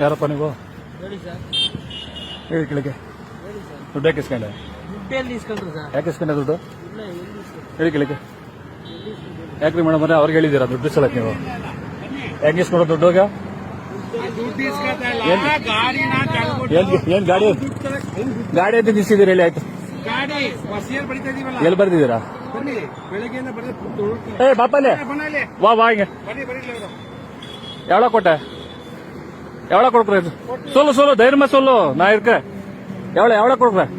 ಯಾರಪ್ಪ ನೀವು? ಹೇಳಿ ಸರ್. ಹೇಳಿ ಕೆಳಗೆ. ಹೇಳಿ ಸರ್. ದುಡ್ಡು ಯಾಕೆ ಇಸ್ಕೊಂಡೆ? ದುಡ್ಡೆಲ್ಲಿ ಇಸ್ಕೊಂಡ್ರು ಸರ್? ಯಾಕೆ ಇಸ್ಕೊಂಡೆ ದುಡ್ಡು? ಇಲ್ಲ, ಎಲ್ಲಿ ಇಸ್ಕೊಂಡ್ರು? ಹೇಳಿ ಕೆಳಗೆ. ಎಲ್ಲಿ ಇಸ್ಕೊಂಡ್ರು? ಯಾಕ್ರಿ ಮೇಡಮ್ ಅವ್ರೆ ಅವ್ರಿಗೆ ಹೇಳಿದ್ದೀರಾ ದುಡ್ಡು ಇಸ್ಕೊಳಕ್ ನೀವು? ಯಾಕೆ ಇಸ್ಕೊಡೋ ದುಡ್ಡು? ಏನ್ ಗಾಡಿ ಗಾಡಿ ಅಂತ ನಿಲ್ಸಿದ್ದೀರಿ ಹೇಳಿ ಆಯ್ತು. ಗಾಡಿ ಬಸ್ಸಿಯಲ್ಲಿ ಬಡಿತಾ ಇದೀವಲ್ಲ, ಎಲ್ಲಿ ಬರ್ದಿದ್ದೀರಾ? ಬನ್ನಿ ಬೆಳಗ್ಗೆಯಿಂದ ಏ ಬಾಪಲ್ಲಿ ವಾ ವಾ ಹಿಂಗೆ எவ்வளோ கொட்டை எவ்வளோ கொடுக்குறது? சொல்லு தைரியமா சொல்லு, நான் இருக்கேன். எவ்வளோ கொடுக்குறேன்?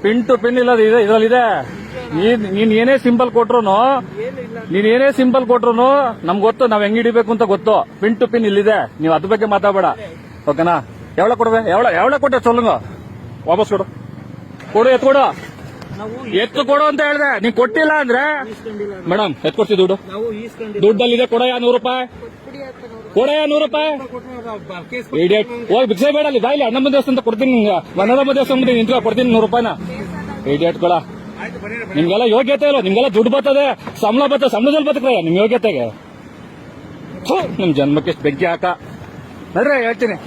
ಪಿನ್ ಟು ಪಿನ್ ಇಲ್ಲ ಇದ್ರಲ್ಲಿದೆ. ನೀನ್ ಏನೇ ಸಿಂಬಲ್ ಕೊಟ್ರು ನಮ್ಗೆ ಗೊತ್ತು, ನಾವ್ ಹೆಂಗ್ ಹಿಡಿಬೇಕು ಅಂತ ಗೊತ್ತು. ಪಿನ್ ಟು ಪಿನ್ ಇಲ್ಲಿದೆ, ನೀವು ಅದ್ರ ಬಗ್ಗೆ ಮಾತಾಡಬೇಡ, ಓಕೆನಾ? ಎವಳ ಕೊಡ್বে? ಎವಳ ಕೊಟ್ಟೆ ಸೊಲ್ಲುಂಗ, ವಾಪಸ್ ಕೊಡು ಎತ್ತು ಕೊಡು ಅಂತ ಹೇಳ್ದೆ. ನೀನ್ ಕೊಟ್ಟಿಲ್ಲ ಅಂದ್ರೆ ಮೇಡಮ್ ಎತ್ಕೊಡ್ತೀವಿ ದುಡ್ಡು. ದುಡ್ಡಲ್ಲಿದೆ, ಕೊಡಯ್ಯ 100 ರೂಪಾಯಿ, ಕೊಡಯ್ಯ 100 ರೂಪಾಯಿ. ಇಡಿಯಟ್, ಹೋಗಿ ಭಿಕ್ಷೆ ಬೇಡ, ಅಲ್ಲಿ ಬಾಯಿಲಿ ಅಣ್ಣಮ್ಮ ದೇವಸ್ಥಾನ ಕೊಡ್ತೀನಿ, ನಿಂಗೆ ವನದಮ್ಮ ದೇವಸ್ಥಾನ ನಿಂತ್ಕೊ ಕೊಡ್ತೀನಿ 100 ರೂಪಾಯಿನ. ಇಡಿಯಟ್ ಕೊಡ. ನಿಮ್ಗೆಲ್ಲ ಯೋಗ್ಯತೆ ಇಲ್ಲ, ನಿಮ್ಗೆಲ್ಲ ದುಡ್ಡು ಬರ್ತದೆ, ಸಂಬಳದಲ್ಲಿ ಬದುಕ್ರಯ್ಯ ನಿಮ್ ಯೋಗ್ಯತೆಗೆ. ನಿಮ್ ಜನ್ಮಕ್ಕೆ ಬೆಂಕಿ ಹಾಕ ನಡ್ರೆ ಹೇಳ್ತೀನಿ.